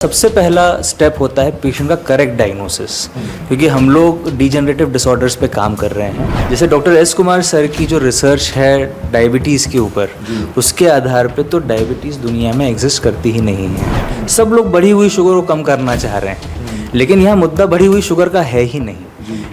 सबसे पहला स्टेप होता है पेशेंट का करेक्ट डायग्नोसिस, क्योंकि हम लोग डिजेनरेटिव डिसऑर्डर्स पे काम कर रहे हैं। जैसे डॉक्टर एस कुमार सर की जो रिसर्च है डायबिटीज़ के ऊपर, उसके आधार पे तो डायबिटीज़ दुनिया में एग्जिस्ट करती ही नहीं है। सब लोग बढ़ी हुई शुगर को कम करना चाह रहे हैं, लेकिन यहाँ मुद्दा बढ़ी हुई शुगर का है ही नहीं।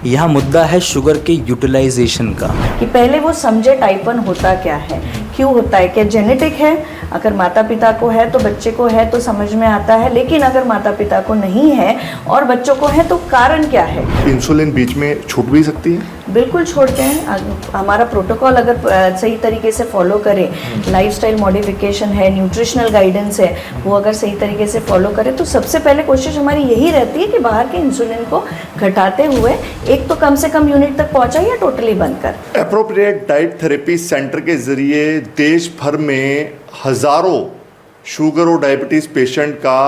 यहाँ मुद्दा है शुगर के यूटिलाइजेशन का। कि पहले वो समझे टाइप 1 होता क्या है, क्यों होता है, क्या जेनेटिक है, अगर माता पिता को है तो बच्चे को है तो समझ में आता है, लेकिन अगर माता पिता को नहीं है और बच्चों को है तो कारण क्या है। इंसुलिन बीच में छूट भी सकती है? बिल्कुल छोड़ते हैं। हमारा प्रोटोकॉल अगर सही तरीके से फॉलो करें, लाइफस्टाइल मॉडिफिकेशन है, न्यूट्रिशनल गाइडेंस है, वो अगर सही तरीके से फॉलो करें तो सबसे पहले कोशिश हमारी यही रहती है कि बाहर के इंसुलिन को घटाते हुए एक तो कम से कम यूनिट तक पहुंचा या टोटली बंद कर। एप्रोप्रिएट डाइट थेरेपी सेंटर के जरिए देश भर में हजारों शुगर और डायबिटीज़ पेशेंट का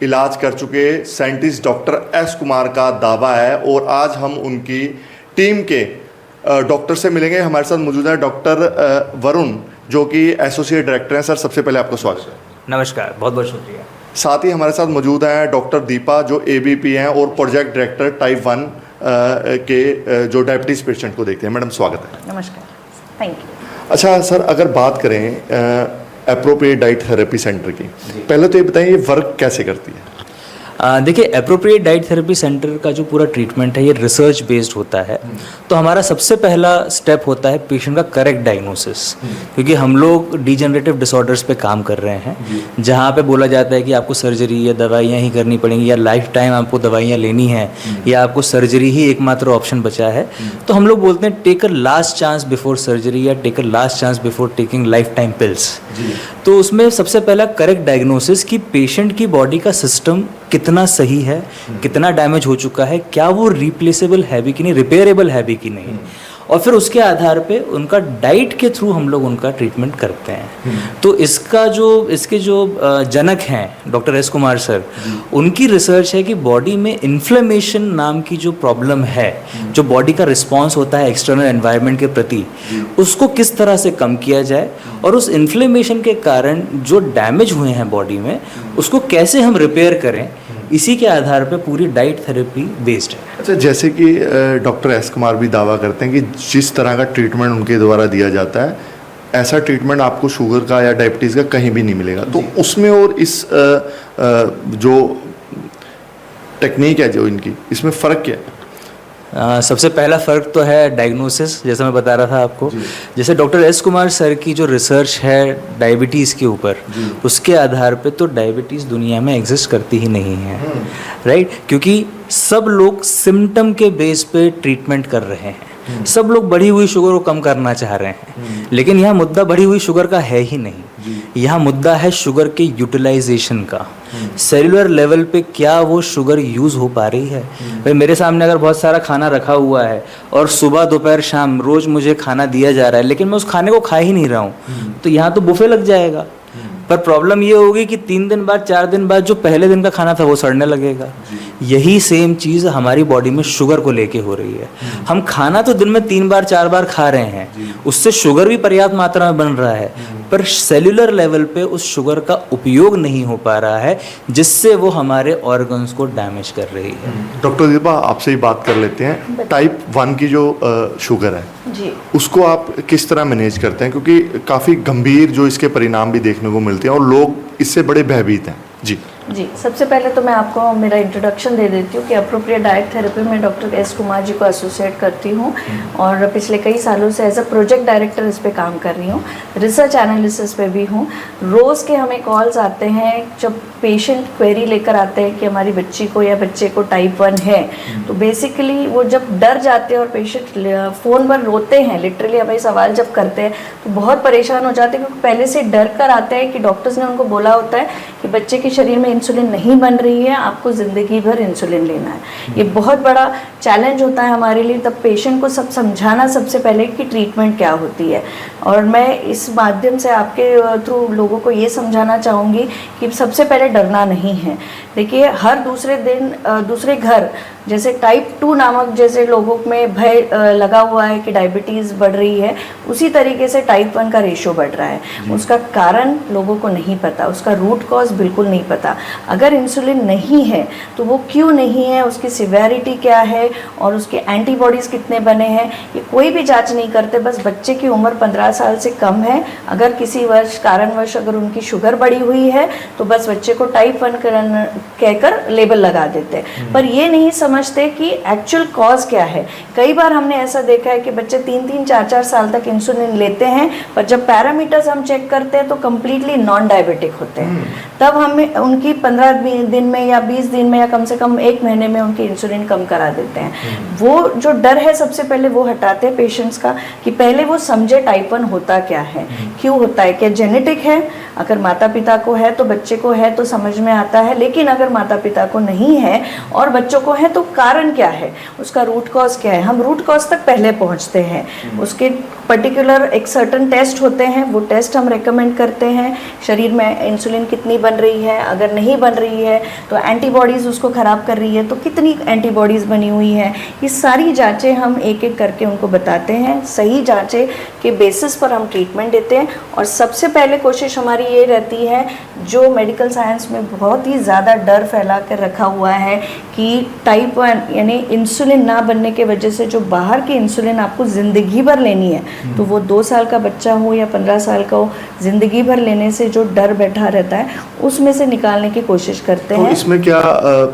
इलाज कर चुके साइंटिस्ट डॉक्टर एस कुमार का दावा है, और आज हम उनकी टीम के डॉक्टर से मिलेंगे। हमारे साथ मौजूद है डॉक्टर वरुण, जो कि एसोसिएट डायरेक्टर हैं। सर, सबसे पहले आपका स्वागत है। नमस्कार, बहुत बहुत शुक्रिया। साथ ही हमारे साथ मौजूद हैं डॉक्टर दीपा, जो ABP हैं और प्रोजेक्ट डायरेक्टर टाइप 1 के जो डायबिटीज़ पेशेंट को देखते हैं। मैडम, स्वागत है। नमस्कार, थैंक यू। अच्छा सर, अगर बात करें एप्रोप्रिएट डाइट थेरेपी सेंटर की, पहले तो ये बताएं ये वर्क कैसे करती है? देखिए, एप्रोप्रिएट डाइट थेरेपी सेंटर का जो पूरा ट्रीटमेंट है ये रिसर्च बेस्ड होता है। तो हमारा सबसे पहला स्टेप होता है पेशेंट का करेक्ट डायग्नोसिस, क्योंकि हम लोग डिजेनरेटिव डिसऑर्डर्स पे काम कर रहे हैं, जहाँ पे बोला जाता है कि आपको सर्जरी या दवाइयाँ ही करनी पड़ेंगी, या लाइफ टाइम आपको दवाइयाँ लेनी है, या आपको सर्जरी ही एकमात्र ऑप्शन बचा है। तो हम लोग बोलते हैं take a last chance before surgery, या take a last chance before taking lifetime pills. तो उसमें सबसे पहला करेक्ट डायग्नोसिस कि पेशेंट की बॉडी का सिस्टम कितना सही है, कितना डैमेज हो चुका है, क्या वो रिप्लेसेबल है भी कि नहीं, रिपेयरेबल है भी कि नहीं, और फिर उसके आधार पे उनका डाइट के थ्रू हम लोग उनका ट्रीटमेंट करते हैं। तो इसके जो जनक हैं डॉक्टर एस कुमार सर, उनकी रिसर्च है कि बॉडी में इन्फ्लेमेशन नाम की जो प्रॉब्लम है, जो बॉडी का रिस्पॉन्स होता है एक्सटर्नल एनवायरनमेंट के प्रति, उसको किस तरह से कम किया जाए, और उस इन्फ्लेमेशन के कारण जो डैमेज हुए हैं बॉडी में उसको कैसे हम रिपेयर करें, इसी के आधार पे पूरी डाइट थेरेपी बेस्ड है। अच्छा, जैसे कि डॉक्टर एस कुमार भी दावा करते हैं कि जिस तरह का ट्रीटमेंट उनके द्वारा दिया जाता है, ऐसा ट्रीटमेंट आपको शुगर का या डायबिटीज़ का कहीं भी नहीं मिलेगा। तो उसमें और इस जो टेक्निक है जो इनकी, इसमें फ़र्क क्या है? सबसे पहला फ़र्क तो है डायग्नोसिस, जैसा मैं बता रहा था आपको। जैसे डॉक्टर एस कुमार सर की जो रिसर्च है डायबिटीज़ के ऊपर, उसके आधार पे तो डायबिटीज़ दुनिया में एग्जिस्ट करती ही नहीं है, राइट? क्योंकि सब लोग सिम्टम के बेस पे ट्रीटमेंट कर रहे हैं। सब लोग बढ़ी हुई शुगर को कम करना चाह रहे हैं, लेकिन यहाँ मुद्दा बढ़ी हुई शुगर का है ही नहीं। यहाँ मुद्दा है शुगर के यूटिलाइजेशन का। सेलुलर लेवल पे क्या वो शुगर यूज़ हो पा रही है? भाई, मेरे सामने अगर बहुत सारा खाना रखा हुआ है और सुबह दोपहर शाम रोज़ मुझे खाना दिया जा रहा है, लेकिन मैं उस खाने को खा ही नहीं रहा हूँ, तो यहाँ तो बुफे लग जाएगा। पर प्रॉब्लम ये होगी कि 3 दिन बाद 4 दिन बाद जो पहले दिन का खाना था वो सड़ने लगेगा। यही सेम चीज़ हमारी बॉडी में शुगर को लेके हो रही है। हम खाना तो दिन में 3 बार 4 बार खा रहे हैं, उससे शुगर भी पर्याप्त मात्रा में बन रहा है, पर सेल्यूलर लेवल पे उस शुगर का उपयोग नहीं हो पा रहा है, जिससे वो हमारे ऑर्गन्स को डैमेज कर रही है। डॉक्टर दीपा, आपसे ही बात कर लेते हैं। टाइप 1 की जो शुगर है जी, उसको आप किस तरह मैनेज करते हैं? क्योंकि काफ़ी गंभीर जो इसके परिणाम भी देखने को मिलते हैं और लोग इससे बड़े भयभीत हैं। जी, सबसे पहले तो मैं आपको मेरा इंट्रोडक्शन दे देती हूँ कि एप्रोप्रिएट डाइट थेरेपी में डॉक्टर एस कुमार जी को एसोसिएट करती हूँ, और पिछले कई सालों से एज अ प्रोजेक्ट डायरेक्टर इस पे काम कर रही हूँ। रिसर्च एनालिसिस पे भी हूँ। रोज़ के हमें कॉल्स आते हैं जब पेशेंट क्वेरी लेकर आते हैं कि हमारी बच्ची को या बच्चे को टाइप 1 है, तो बेसिकली वो जब डर जाते हैं और पेशेंट फ़ोन पर रोते हैं, लिटरली हमें सवाल जब करते हैं तो बहुत परेशान हो जाते हैं, क्योंकि पहले से डर कर आते हैं कि डॉक्टर्स ने उनको बोला होता है कि बच्चे के शरीर में इंसुलिन नहीं बन रही है, आपको ज़िंदगी भर इंसुलिन लेना है। ये बहुत बड़ा चैलेंज होता है हमारे लिए, तब पेशेंट को सब समझाना सबसे पहले कि ट्रीटमेंट क्या होती है। और मैं इस माध्यम से आपके थ्रू लोगों को ये समझाना चाहूँगी कि सबसे पहले डरना नहीं है। देखिए, हर दूसरे दिन दूसरे घर जैसे टाइप 2 नामक जैसे लोगों में भय लगा हुआ है कि डायबिटीज़ बढ़ रही है, उसी तरीके से टाइप 1 का रेशो बढ़ रहा है। उसका कारण लोगों को नहीं पता, उसका रूट कॉज बिल्कुल नहीं पता। अगर इंसुलिन नहीं है तो वो क्यों नहीं है, उसकी सिवेरिटी क्या है और उसके एंटीबॉडीज़ कितने बने हैं, ये कोई भी जांच नहीं करते। बस बच्चे की उम्र 15 साल से कम है, अगर किसी कारणवश अगर उनकी शुगर बढ़ी हुई है तो बस बच्चे को टाइप 1 कहकर लेबल लगा देते हैं, पर ये नहीं समझते कि एक्चुअल कॉज क्या है। कई बार हमने ऐसा देखा है कि बच्चे 3-3, 4-4 साल तक इंसुलिन लेते हैं, पर जब पैरामीटर्स हम चेक करते हैं तो कम्प्लीटली नॉन डायबिटिक होते हैं। तब हमें उनकी 15 दिन में या 20 दिन में या कम से कम 1 महीने में उनकी इंसुलिन कम करा देते हैं। वो जो डर है सबसे पहले वो हटाते हैं पेशेंट्स का, कि पहले वो समझे टाइप 1 होता क्या है, क्यों होता है, क्या जेनेटिक है, अगर माता पिता को है तो बच्चे को है तो समझ में आता है, लेकिन अगर माता पिता को नहीं है और बच्चों को है तो कारण क्या है, उसका रूट कॉज क्या है। हम रूट कॉज तक पहले पहुंचते हैं, उसके पर्टिकुलर एक सर्टन टेस्ट होते हैं, वो टेस्ट हम रेकमेंड करते हैं। शरीर में इंसुलिन कितनी बन रही है, अगर नहीं बन रही है तो एंटीबॉडीज़ उसको ख़राब कर रही है तो कितनी एंटीबॉडीज़ बनी हुई हैं, ये सारी जांचें हम एक एक करके उनको बताते हैं। सही जांचें के बेसिस पर हम ट्रीटमेंट देते हैं। और सबसे पहले कोशिश हमारी ये रहती है, जो मेडिकल साइंस में बहुत ही ज़्यादा डर फैला कर रखा हुआ है कि टाइप 1 यानी इंसुलिन ना बनने के वजह से जो बाहर की इंसुलिन आपको ज़िंदगी भर लेनी है, तो वो 2 साल का बच्चा हो या 15 साल का हो, ज़िंदगी भर लेने से जो डर बैठा रहता है उसमें से निकालने की कोशिश करते हैं। तो इसमें क्या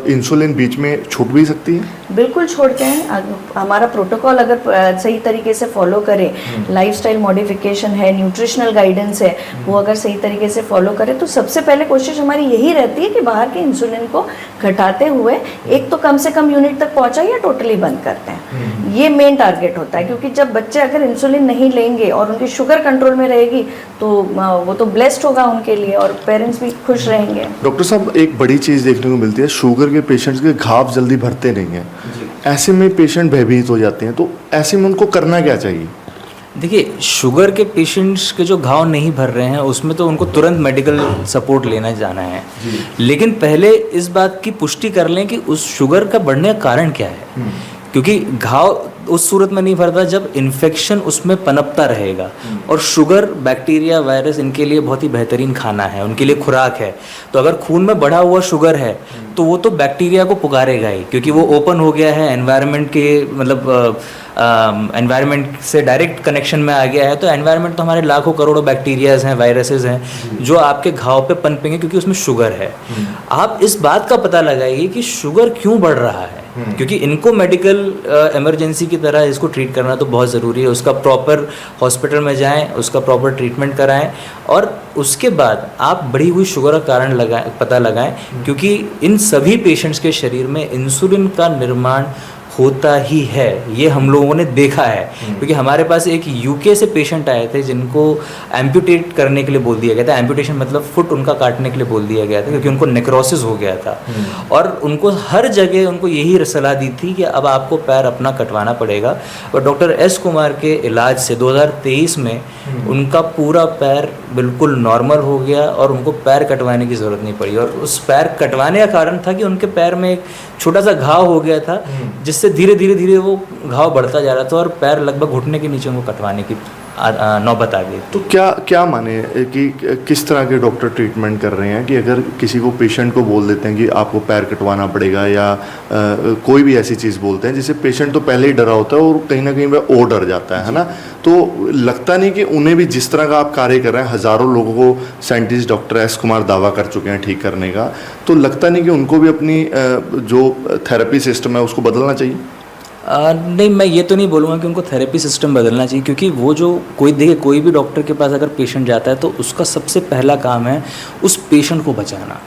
इंसुलिन बीच में छूट भी सकती है? बिल्कुल छोड़ते हैं। हमारा प्रोटोकॉल अगर सही तरीके से फॉलो करें, लाइफस्टाइल मॉडिफिकेशन है, न्यूट्रिशनल गाइडेंस है, वो अगर सही तरीके से फॉलो करें तो सबसे पहले कोशिश हमारी यही रहती है कि बाहर के इंसुलिन को घटाते हुए एक तो कम से कम यूनिट तक पहुंचा या टोटली बंद करते हैं। ये मेन टारगेट होता है, क्योंकि जब बच्चे अगर इंसुलिन नहीं लेंगे और उनकी शुगर कंट्रोल में रहेगी तो वो तो ब्लेस्ड होगा उनके लिए और पेरेंट्स भी खुश रहेंगे। डॉक्टर साहब, एक बड़ी चीज़ देखने को मिलती है, शुगर के पेशेंट्स के घाव जल्दी भरते नहीं हैं। ऐसे में पेशेंट भयभीत हो जाते हैं, तो ऐसे में उनको करना क्या चाहिए? देखिए, शुगर के पेशेंट्स के जो घाव नहीं भर रहे हैं उसमें तो उनको तुरंत मेडिकल सपोर्ट लेना जाना है, लेकिन पहले इस बात की पुष्टि कर लें कि उस शुगर का बढ़ने का कारण क्या है, क्योंकि घाव उस सूरत में नहीं भरता जब इन्फेक्शन उसमें पनपता रहेगा। और शुगर, बैक्टीरिया, वायरस इनके लिए बहुत ही बेहतरीन खाना है, उनके लिए खुराक है। तो अगर खून में बढ़ा हुआ शुगर है तो वो तो बैक्टीरिया को पुकारेगा ही, क्योंकि वो ओपन हो गया है, एनवायरनमेंट के मतलब एनवायरनमेंट से डायरेक्ट कनेक्शन में आ गया है। तो एनवायरनमेंट तो हमारे लाखों करोड़ों बैक्टीरियाज हैं, वायरसेस हैं जो आपके घाव पे पनपेंगे क्योंकि उसमें शुगर है। आप इस बात का पता लगाइए कि शुगर क्यों बढ़ रहा है, क्योंकि इनको मेडिकल इमरजेंसी की तरह इसको ट्रीट करना तो बहुत ज़रूरी है। उसका प्रॉपर हॉस्पिटल में जाएं, उसका प्रॉपर ट्रीटमेंट कराएं और उसके बाद आप बढ़ी हुई शुगर का कारण पता लगाएं, क्योंकि इन सभी पेशेंट्स के शरीर में इंसुलिन का निर्माण होता ही है, ये हम लोगों ने देखा है। क्योंकि हमारे पास एक यूके से पेशेंट आए थे जिनको एम्पूटेट करने के लिए बोल दिया गया था। एम्पूटेशन मतलब फुट उनका काटने के लिए बोल दिया गया था, क्योंकि उनको नेक्रोसिस हो गया था। और उनको हर जगह उनको यही सलाह दी थी कि अब आपको पैर अपना कटवाना पड़ेगा। और डॉक्टर एस कुमार के इलाज से 2023 में उनका पूरा पैर बिल्कुल नॉर्मल हो गया और उनको पैर कटवाने की ज़रूरत नहीं पड़ी। और उस पैर कटवाने का कारण था कि उनके पैर में एक छोटा सा घाव हो गया था, जिससे धीरे धीरे वो घाव बढ़ता जा रहा था और पैर लगभग घुटने के नीचे उनको कटवाने की नौबत आ गई। तो क्या माने कि किस तरह के डॉक्टर ट्रीटमेंट कर रहे हैं कि अगर किसी को पेशेंट को बोल देते हैं कि आपको पैर कटवाना पड़ेगा या कोई भी ऐसी चीज़ बोलते हैं जिससे पेशेंट तो पहले ही डरा होता है और कहीं ना कहीं वह और डर जाता है ना, तो लगता नहीं कि उन्हें भी जिस तरह का आप कार्य कर रहे हैं, हज़ारों लोगों को साइंटिस्ट डॉक्टर एस कुमार दावा कर चुके हैं ठीक करने का, तो लगता नहीं कि उनको भी अपनी जो थेरेपी सिस्टम है उसको बदलना चाहिए? नहीं, मैं ये तो नहीं बोलूँगा कि उनको थेरेपी सिस्टम बदलना चाहिए, क्योंकि वो जो कोई भी डॉक्टर के पास अगर पेशेंट जाता है तो उसका सबसे पहला काम है उस पेशेंट को बचाना।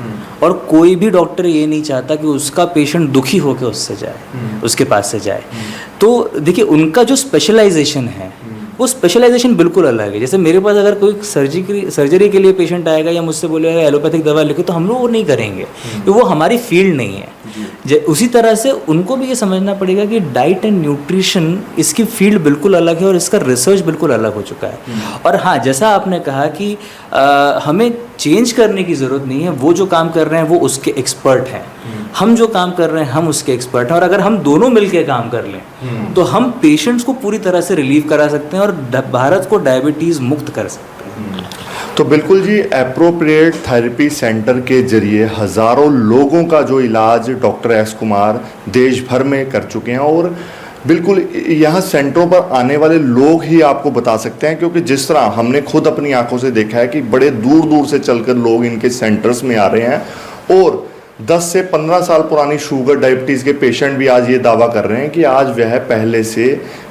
और कोई भी डॉक्टर ये नहीं चाहता कि उसका पेशेंट दुखी होकर उससे जाए, उसके पास से जाए। तो देखिए, उनका जो स्पेशलाइजेशन है वो स्पेशलाइजेशन बिल्कुल अलग है। जैसे मेरे पास अगर कोई सर्जरी के लिए पेशेंट आएगा या मुझसे बोलेगा एलोपैथिक दवा लिखो, तो हम लोग वो नहीं करेंगे, तो वो हमारी फील्ड नहीं है। उसी तरह से उनको भी ये समझना पड़ेगा कि डाइट एंड न्यूट्रिशन इसकी फील्ड बिल्कुल अलग है और इसका रिसर्च बिल्कुल अलग हो चुका है। और हाँ, जैसा आपने कहा कि हमें चेंज करने की ज़रूरत नहीं है, वो जो काम कर रहे हैं वो उसके एक्सपर्ट हैं। हम जो काम कर रहे हैं हम उसके एक्सपर्ट हैं, और अगर हम दोनों मिलके काम कर लें तो हम पेशेंट्स को पूरी तरह से रिलीव करा सकते हैं और भारत को डायबिटीज़ मुक्त कर सकते हैं। तो बिल्कुल जी, एप्रोप्रिएट थेरेपी सेंटर के जरिए हज़ारों लोगों का जो इलाज डॉक्टर एस कुमार देश भर में कर चुके हैं, और बिल्कुल यहाँ सेंटरों पर आने वाले लोग ही आपको बता सकते हैं, क्योंकि जिस तरह हमने खुद अपनी आंखों से देखा है कि बड़े दूर दूर से चलकर लोग इनके सेंटर्स में आ रहे हैं, और 10 से 15 साल पुरानी शुगर डायबिटीज़ के पेशेंट भी आज ये दावा कर रहे हैं कि आज वह पहले से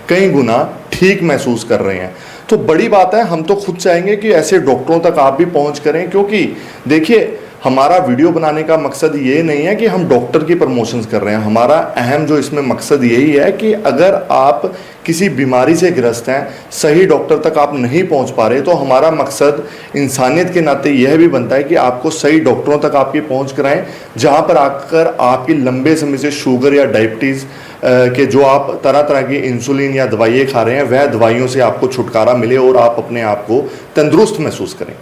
कई गुना ठीक महसूस कर रहे हैं। तो बड़ी बात है, हम तो खुद चाहेंगे कि ऐसे डॉक्टरों तक आप भी पहुंच करें, क्योंकि देखिए हमारा वीडियो बनाने का मकसद ये नहीं है कि हम डॉक्टर की प्रमोशंस कर रहे हैं। हमारा अहम जो इसमें मकसद यही है कि अगर आप किसी बीमारी से ग्रस्त हैं, सही डॉक्टर तक आप नहीं पहुंच पा रहे, तो हमारा मकसद इंसानियत के नाते यह भी बनता है कि आपको सही डॉक्टरों तक आपकी पहुंच कराएं, जहां पर आकर आपकी लंबे समय से शुगर या डायबिटीज़ के जो आप तरह तरह की इंसुलिन या दवाइयाँ खा रहे हैं, वह दवाइयों से आपको छुटकारा मिले और आप अपने आप को तंदुरुस्त महसूस करें।